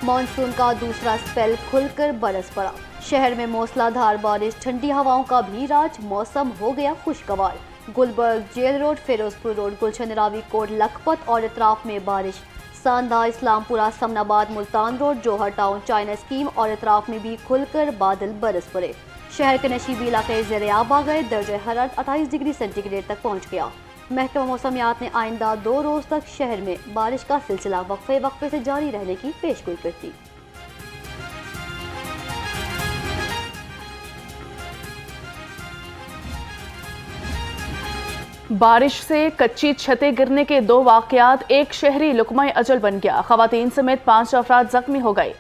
Monsoon का दूसरा spell खुलकर बरस पड़ा। शहर में मूसलाधार बारिश, ठंडी हवाओं का भी राज, मौसम हो गया खुशगवार। Gulberg, jail road, Ferozepur road, Gulshan Ravi Kot, Lakhpat और इतराफ में बारिश। Sanda, Islampura, Samanabad, Multan road, Johar town, China scheme और इतराफ में भी खुलकर बादल बरस पड़े। शहर के नशीबी इलाके ज़ेर-ए-आब आ गए। दर्जा हरारत 28 डिग्री सेंटीग्रेड तक पहुँच गया। महकमा मौसमियात ने आइंदा 2 रोज़ तक शहर में बारिश का सिलसिला वक्फे से जारी रहने की पेशगोई कर दी। बारिश से कच्ची छतें गिरने के 2 वाकयात, एक शहरी लुकमा अजल बन गया। खवातीन समेत 5 अफराद जख्मी हो गए।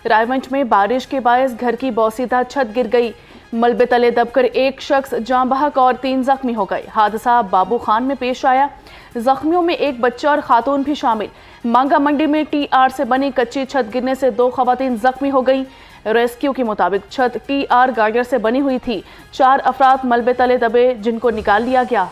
रायवंच में बारिश के बायस घर की बोसीदा छत गिर गई। मलबे तले दबकर एक शख्स जाँ बहक और 3 जख्मी हो गए। हादसा बाबू खान में पेश आया। जख्मियों में एक बच्चा और खातून भी शामिल। मांगा मंडी में TR से बनी कच्ची छत गिरने से 2 खवातीन जख्मी हो गई। रेस्क्यू के मुताबिक छत TR गार्डर से बनी हुई थी। 4 अफराद मलबे तले दबे, जिनको निकाल लिया गया।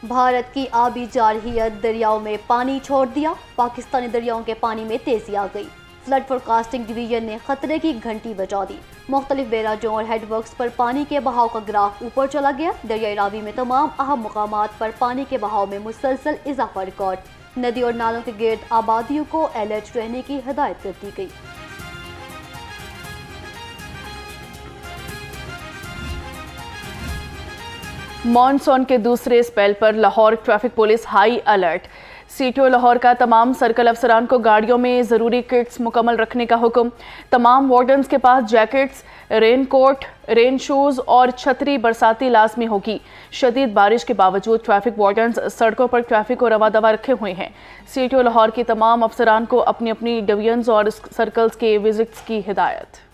भारत की आबी जारहियत, दरियाओं में पानी छोड़ दिया। पाकिस्तानी दरियाओं के पानी में तेजी आ गई। फ्लड फोरकास्टिंग डिवीजन ने खतरे की घंटी बजा दी। मुख्तलिफ बैराजों और हेडवर्क्स पर पानी के बहाव का ग्राफ ऊपर चला गया। दरियाई रावी में तमाम अहम मुकामात पर पानी के बहाव में मुसलसल इजाफा रिकॉर्ड। नदी और नालों के गिर्द आबादियों को अलर्ट रहने की हिदायत कर दी गई। मॉनसून के दूसरे स्पेल पर Lahore traffic police high alert. CTO Lahore का तमाम सर्कल अफसरान को गाड़ियों में ज़रूरी किट्स मुकम्मल रखने का हुक्म। तमाम वार्डन्स के पास jackets, rain coat, rain shoes और छतरी बरसाती लाजमी होगी। शदीद बारिश के बावजूद ट्रैफिक वार्डन्स सड़कों पर ट्रैफिक को रवा दवा रखे हुए हैं। CTO लाहौर की तमाम अफसरान को अपनी अपनी डिवीजन्स और सर्कल्स के विजिट्स की हिदायत।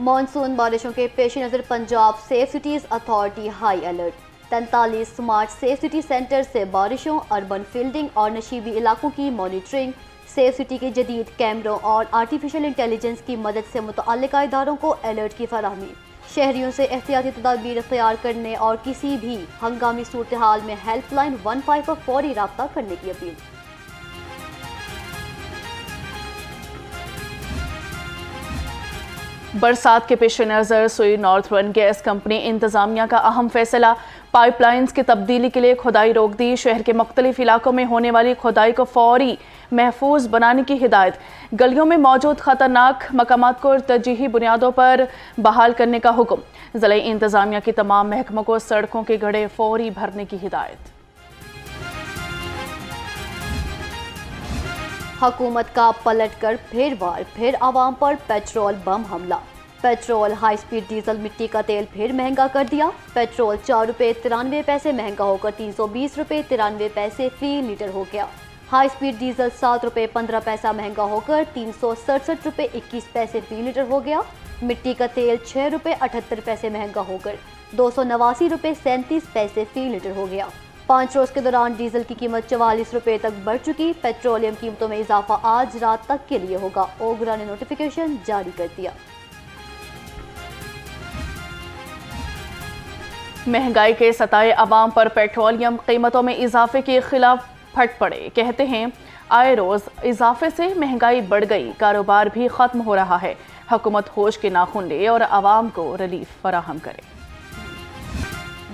मानसून बारिशों के पेश नज़र Punjab safe cities authority high alert. 43 smart safe city centre से बारिशों, अर्बन फील्डिंग और नशीबी इलाकों की मॉनिटरिंग। सेफ सिटी के जदीद कैमरों और आर्टिफिशियल इंटेलिजेंस की मदद से मुतअल्लिका इदारों को अलर्ट की फराहमी। शहरियों से एहतियाती तदाबीर इख्तियार करने और किसी भी हंगामी सूरत हाल में हेल्पलाइन 15 पर फौरी रब्ता करने की अपील। बरसात के पेश नज़र सुई नॉर्थर्न गैस कंपनी इंतजामिया का अहम फैसला। पाइपलाइंस की तब्दीली के लिए खुदाई रोक दी। शहर के मुख्तलिफ इलाकों में होने वाली खुदाई को फौरी महफूज बनाने की हिदायत। गलियों में मौजूद खतरनाक मकामात को तरजीही बुनियादों पर बहाल करने का हुक्म। ज़िला इंतजामिया की तमाम महकमों को सड़कों के गड्ढे फौरी भरने की हिदायत। हुकूमत का पलटकर फिर वार, फिर आवाम पर पेट्रोल बम हमला। पेट्रोल, हाई स्पीड डीजल, मिट्टी का तेल फिर महंगा कर दिया। पेट्रोल 4 रुपये 93 पैसे महंगा होकर 320 रुपये 93 पैसे फी लीटर हो गया। हाई स्पीड डीजल 7 रुपये 15 पैसा महंगा होकर 367 रुपये 21 पैसे फी लीटर हो गया। मिट्टी का तेल 6 रुपये 78 पैसे महंगा होकर 289 रुपये 37 पैसे फी लीटर हो गया। 5 रोज़ के दौरान डीजल की कीमत 44 रुपये तक बढ़ चुकी। पेट्रोलियम कीमतों में इजाफा आज रात तक के लिए होगा। ओगरा ने नोटिफिकेशन जारी कर दिया। महंगाई के सताए अवाम पर पेट्रोलियम कीमतों में इजाफे के खिलाफ फट पड़े। कहते हैं आए रोज़ इजाफे से महंगाई बढ़ गई, कारोबार भी ख़त्म हो रहा है। हुकूमत होश के नाखून ले और आवाम को रिलीफ फराहम करे।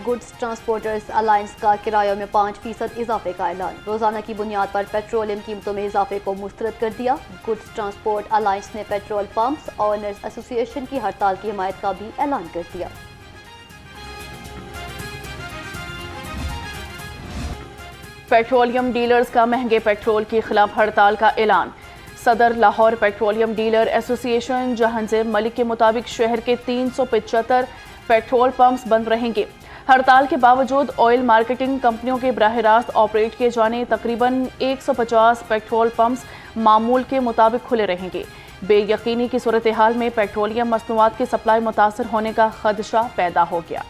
गुड्स ट्रांसपोर्टर्स अलायंस का किरायों में 5% इजाफे का ऐलान। रोजाना की बुनियाद पर पेट्रोलियम कीमतों में इजाफे को मुस्तरद कर दिया। गुड्स ट्रांसपोर्ट अलायंस ने पेट्रोल पंप्स ऑनर्स एसोसिएशन की हड़ताल की हिमायत का भी ऐलान कर दिया। पेट्रोलियम डीलर्स का महंगे पेट्रोल के खिलाफ हड़ताल का ऐलान। सदर Lahore petroleum dealer association Jahangir Malik के मुताबिक शहर के 375 पेट्रोल पंप्स बंद रहेंगे। हड़ताल के बावजूद ऑयल मार्केटिंग कंपनियों के बराह रास्त ऑपरेट किए जाने तकरीबन 150 पेट्रोल पंप्स मामूल के मुताबिक खुले रहेंगे। बेयकीनी की सूरत हाल में पेट्रोलियम मसनूआत की सप्लाई मुतासर होने का खदशा पैदा हो गया।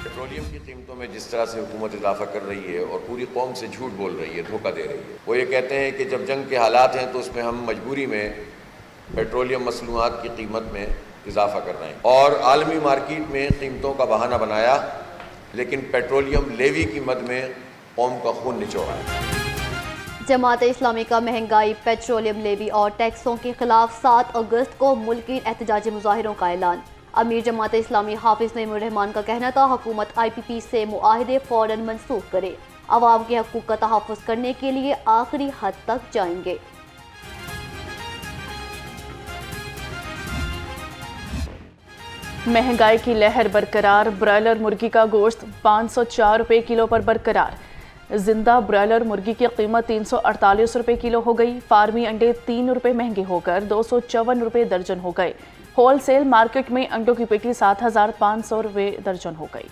पेट्रोलियम की कीमतों में जिस तरह से हुकूमत इजाफा कर रही है और पूरी कौम से झूठ बोल रही है, धोखा दे रही है। वो ये कहते हैं कि जब जंग के हालात हैं तो उसमें हम मजबूरी में पेट्रोलियम मसनूआत की कीमत में इजाफा कर रहे हैं और आलमी मार्केट में कीमतों का बहाना बनाया लेकिन पेट्रोलियम लेवी की मद में कौम का खून निचोड़ा है। जमात इस्लामी का महंगाई, पेट्रोलियम लेवी और टैक्सों के खिलाफ 7 अगस्त को मुल्की एहतजाजी मुजाहिरों का ऐलान। अमीर जमात इस्लामी हाफिज नईमुर रहमान का कहना था हुकूमत IPP से मुआहदे फौरन मनसूख करे, अवाम के हकूक़ का तहफ़्फ़ुज़ करने के लिए आखिरी हद तक जाएंगे। महंगाई की लहर बरकरार, ब्रॉयलर मुर्गी का गोश्त 504 रुपये किलो पर बरकरार। जिंदा ब्रॉयलर मुर्गी की कीमत 348 रुपये किलो हो गई। फार्मी अंडे 3 रुपये महंगे होकर 254 रुपये दर्जन हो गए। होलसेल मार्केट में अंडों की पेटी 7,500 रुपये दर्जन हो गई।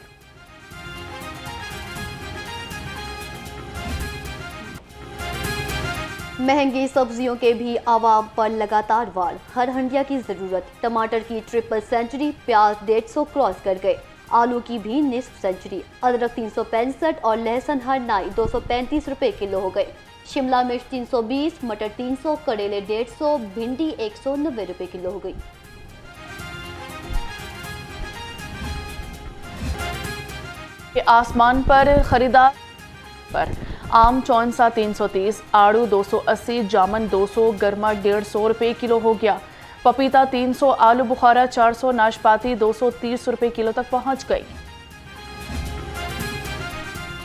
महंगी सब्जियों के भी आवाम पर लगातार वार, हर हंडिया की जरूरत। टमाटर की ट्रिपल सेंचुरी, प्याज 150 क्रॉस कर गए, आलू की भी निस्फ सेंचुरी, अदरक 365 और लहसुन हर नाई 235 रुपये किलो हो गए। शिमला मिर्च 320, मटर 300, करेले 150, भिंडी 190 रुपये किलो हो गई। आसमान पर खरीदार पर आम चौंसा 330, आड़ू 280, जामन 200, गरमा 150 रुपये किलो हो गया। पपीता 300, आलू बुखारा 400, नाशपाती 230 रुपये किलो तक पहुंच गई।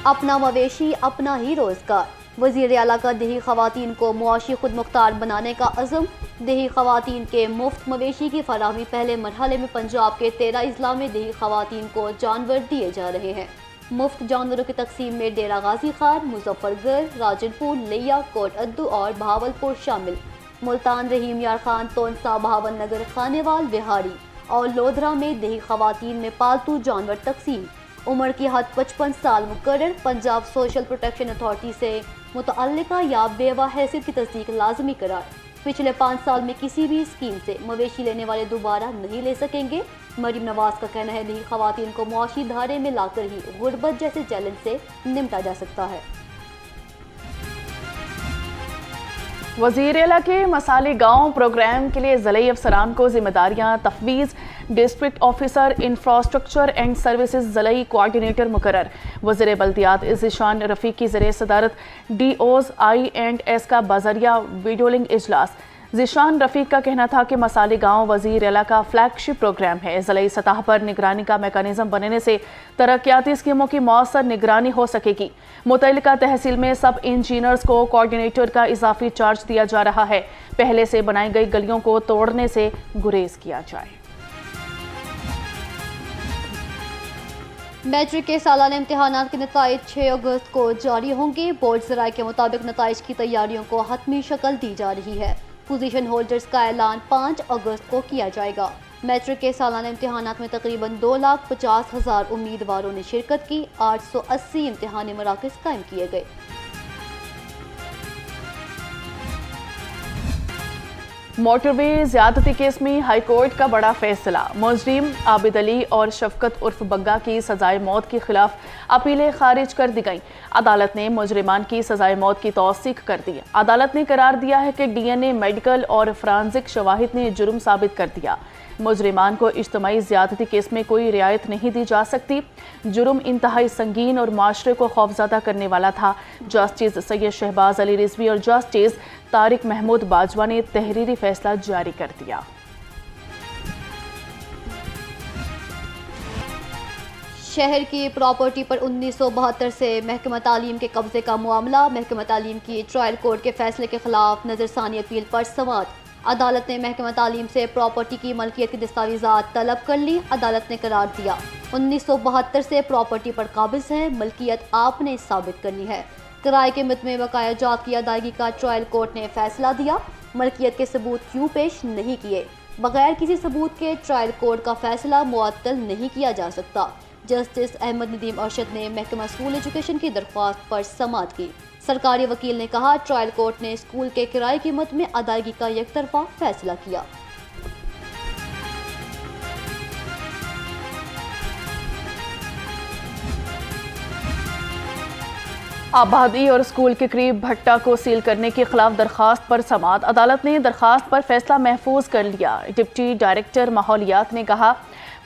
अपना मवेशी अपना ही रोजगार, वजीर आला का देही खवातीन को मुआशी खुद मुख्तार बनाने का अज़म। देही खवातीन के मुफ्त मवेशी की फराहमी पहले मरहले में पंजाब के 13 अजला में देही खवातीन को जानवर दिए जा रहे हैं। मुफ्त जानवरों की तकसीम में डेरा गाजी खान, मुजफ्फरगढ़, राजनपुर, लिया, कोट अद्दू और बहावलपुर शामिल। मुल्तान, रहीम यार खान, तोनसा, भावन नगर, खानेवाल, बिहारी और लोधरा में देही खवातीन में पालतू जानवर तकसीम। उम्र की हद 55 साल मुकर्रर। पंजाब सोशल प्रोटेक्शन अथॉरिटी से मुतअल्लिका या बेवा हैसियत की तस्दीक लाजमी करार। पिछले 5 साल में किसी भी स्कीम से मवेशी लेने वाले दोबारा नहीं ले सकेंगे। मरीम नवाज का कहना है देही खवातीन को मुआशी धारे में लाकर ही गुर्बत जैसे चैलेंज से निपटा जा सकता है। वज़ीर आला के मसाले गांव प्रोग्राम के लिए ज़िले अफसरान को जिम्मेदारियां तफवीज़। District officer infrastructure and services ज़िले कोऑर्डिनेटर मुकर्रर। वज़ीर बल्दियात ज़ीशान रफ़ीक की ज़रिए सदारत DOs I&S का बाज़रिया वीडियो लिंक इजलास। ज़ीशान रफ़ीक का कहना था कि मसाले गांव वज़ीर आला का फ्लैगशिप प्रोग्राम है। ज़िले सतह पर निगरानी का मेकानिज़म बनने से तरक्याती स्कीमों की मौसर निगरानी हो सकेगी। मुतल्लिका तहसील में सब इंजीनियर्स को कोऑर्डिनेटर का इजाफी चार्ज दिया जा रहा है। पहले से बनाई गई गलियों को तोड़ने से गुरेज किया जाए। मैट्रिक के सालाना इम्तिहान के नताइज 6 अगस्त को जारी होंगे। बोर्ड ज़राए के मुताबिक नताइज की तैयारियों को हतमी शक्ल दी जा रही है। पोजीशन होल्डर्स का ऐलान 5 अगस्त को किया जाएगा। मैट्रिक के सालाना इम्तिहानात में तकरीबन 2,50,000 उम्मीदवारों ने शिरकत की। 880 इम्तिहानी मराकज़ कायम किए गए। मोटरवे ज्यादती केस में हाईकोर्ट का बड़ा फैसला। मुजरिम आबिद अली और शफकत उर्फ बग्गा की सजाए मौत के खिलाफ अपीलें खारिज कर दी गईं। अदालत ने मुजरिमान की सजाए मौत की तौसीक कर दी। अदालत ने करार दिया है कि DNA, मेडिकल और फ्रांसिक शवाहिद ने जुर्म साबित कर दिया। मुजरिमान को इज्तिमाई ज्यादती केस में कोई रियायत नहीं दी जा सकती। जुर्म इंतहाई संगीन और माशरे को खौफजदा करने वाला था। जस्टिस सैयद शहबाज अली रिजवी और जस्टिस तारिक महमूद बाजवा ने तहरीरी फैसला जारी कर दिया। शहर की प्रॉपर्टी पर 1972 से महकमा तालीम के कब्जे का मामला। महकमा तालीम की ट्रायल कोर्ट के फैसले के खिलाफ नजरसानी अपील पर समाअत। अदालत ने महकमा तालीम से प्रॉपर्टी की मलकियत की दस्तावेजात तलब कर ली। अदालत ने करार दिया 1972 से प्रॉपर्टी पर काबिज है, मलकियत आपने साबित करनी है। किराए के मद में बकाया जात की अदायगी का ट्रायल कोर्ट ने फैसला दिया। मलकियत के सबूत क्यों पेश नहीं किए? बगैर किसी सबूत के ट्रायल कोर्ट का फैसला मुअत्तल नहीं किया जा सकता। जस्टिस अहमद नदीम अरशद ने महकमा स्कूल एजुकेशन की दरख्वास्त पर समाअत की। सरकारी वकील ने कहा ट्रायल कोर्ट ने स्कूल के किराए की मद में अदायगी का एकतरफा फैसला किया। आबादी और स्कूल के करीब भट्टा को सील करने के खिलाफ दरखास्त पर समाअत। अदालत ने दरखास्त पर फैसला महफूज कर लिया। डिप्टी डायरेक्टर माहौलियात ने कहा,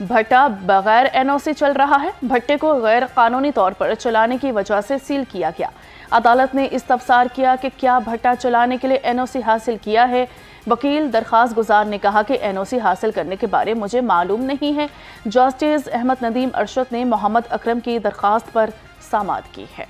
भट्टा बगैर एनओसी चल रहा है। भट्टे को गैर कानूनी तौर पर चलाने की वजह से सील किया गया। अदालत ने इस्तफसार किया कि क्या भट्टा चलाने के लिए एनओसी हासिल किया है। वकील दरखास्त गुजार ने कहा कि एनओसी हासिल करने के बारे मुझे मालूम नहीं है। जस्टिस अहमद नदीम अरशद ने मोहम्मद अकरम की दरखास्त पर समाअत की है।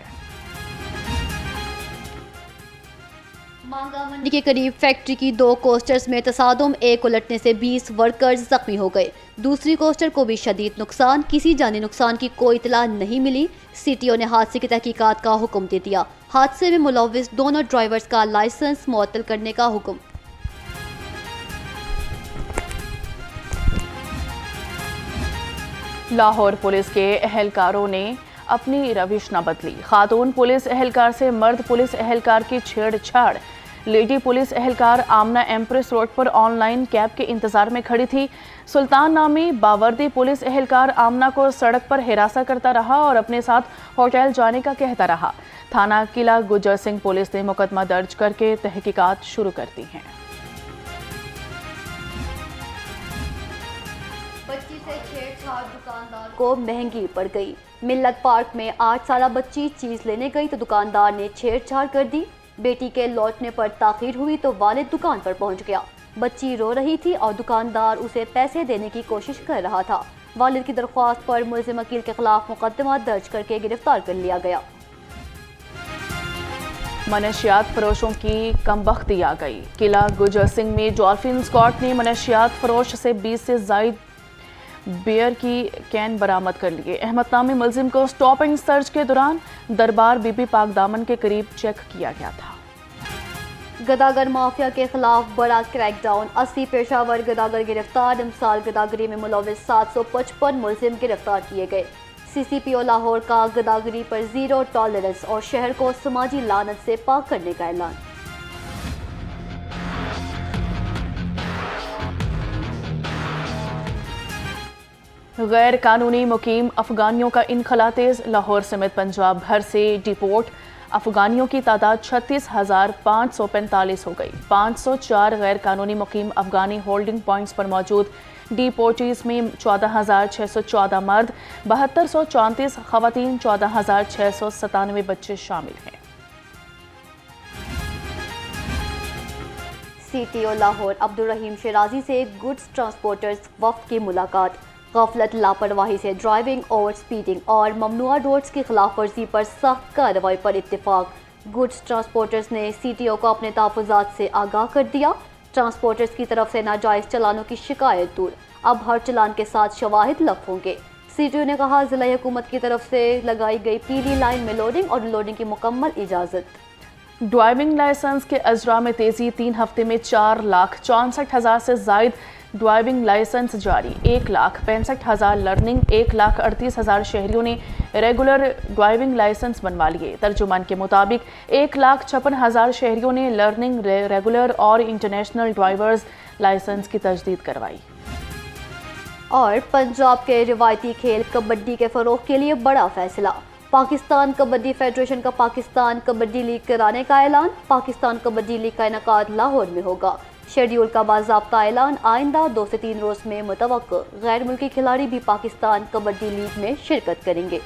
मांगा मंडी के करीब फैक्ट्री की 2 कोस्टर्स में तसादुम, एक उलटने से 20 वर्कर्स जख्मी हो गए। दूसरी कोस्टर को भी शदीद नुकसान, किसी जानी नुकसान की कोई इतला नहीं मिली। सीटीओ ने हादसे की तहकीकात का हुक्म दे दिया। हादसे में मुलव्विस दोनों ड्राइवर्स का लाइसेंस मुअत्तल करने का हुक्म। लाहौर पुलिस के एहलकारों ने अपनी रविश न बदली। खातून पुलिस एहलकार से मर्द पुलिस एहलकार की छेड़छाड़। लेडी पुलिस एहलकार आमना एम्प्रेस रोड पर ऑनलाइन कैब के इंतजार में खड़ी थी। सुल्तान नामी बावर्दी पुलिस एहलकार आमना को सड़क पर हिरासा करता रहा और अपने साथ होटल जाने का कहता रहा। थाना किला गुजर सिंह पुलिस ने मुकदमा दर्ज करके तहकीकात शुरू कर दी हैं। बच्ची से छेड़छाड़ दुकानदार को महंगी पड़ गई। मिल्लत पार्क में 8 साला बच्ची चीज लेने गई तो दुकानदार ने छेड़छाड़ कर दी। बेटी के लौटने पर ताखीर हुई तो वालिद दुकान पर पहुंच गया। बच्ची रो रही थी और दुकानदार उसे पैसे देने की कोशिश कर रहा था। वालिद की दरख्वास्त पर मुलजिम वकील के खिलाफ मुकदमा दर्ज करके गिरफ्तार कर लिया गया। मनशियात फरोशों की कमबख्ती आ गई। किला गुजर सिंह में डॉल्फिन स्क्वाड ने मनशियात फरोश से 20 से जायद बियर की कैन बरामद कर लिए। अहमद नामी मुलजिम को स्टॉप एंड सर्च के दौरान दरबार बीबी पाक दामन के करीब चेक किया गया था। गदागर माफिया के खिलाफ बड़ा क्रैकडाउन, 80 पेशावर गदागर गिरफ्तार। इमसाल गदागरी में मुलव्विस 755 मुलजिम गिरफ्तार किए गए। सीसीपीओ लाहौर का गदागरी पर 0 टॉलरेंस और शहर को समाजी लानत से पाक करने का ऐलान। गैर कानूनी मुकीम अफगानियों का इनखला तेज। लाहौर समेत पंजाब भर से डिपोर्ट अफगानियों की तादाद 36,545 हो गई। 504 गैर कानूनी मुकीम अफगानी होल्डिंग पॉइंट्स पर मौजूद डिपोर्टीज में 14,614 मर्द, 7234 खवातीन, 14,697 बच्चे शामिल हैं। सीटीओ लाहौर अब्दुल रहीम शिराजी से गुड्स ट्रांसपोर्टर्स वफ्द की मुलाकात। गफलत, लापरवाही से ड्राइविंग, ओवर स्पीडिंग और ममनुआ रोड्स की खिलाफ वर्जी पर सख्त कार्रवाई पर इत्तेफाक। गुड्स ट्रांसपोर्टर्स ने सीटीओ को अपने तहफ़्फ़ुज़ात से आगाह कर दिया। ट्रांसपोर्टर्स की तरफ से नाजायज़ चलानों की शिकायत दूर, अब हर चलान के साथ शवाहिद लफ होंगे। सीटीओ ने कहा, ज़िला हुकूमत की तरफ से लगाई गई पीली लाइन में लोडिंग और लोडिंग की मुकम्मल इजाज़त। ड्राइविंग लाइसेंस के अजरा में तेजी। 3 हफ्ते में 4,64,000 से जायद ड्राइविंग लाइसेंस जारी। 1,65,000 लर्निंग, 1,38,000 शहरियों ने रेगुलर ड्राइविंग लाइसेंस बनवा लिए। तर्जुमान के मुताबिक 1,56,000 शहरियों ने लर्निंग, रेगुलर और इंटरनेशनल ड्राइवर्स लाइसेंस की तजदीद करवाई। और पंजाब के रिवायती खेल कबड्डी के फ़रोग़ के लिए बड़ा फैसला। पाकिस्तान कबड्डी फेडरेशन का पाकिस्तान कबड्डी लीग कराने का ऐलान। पाकिस्तान कबड्डी लीग का इनेकाद लाहौर में होगा। शेड्यूल का बाज़ाब्ता ऐलान आइंदा 2 से 3 रोज़ में मुतवक्को। गैर मुल्की खिलाड़ी भी पाकिस्तान कबड्डी लीग में शिरकत करेंगे।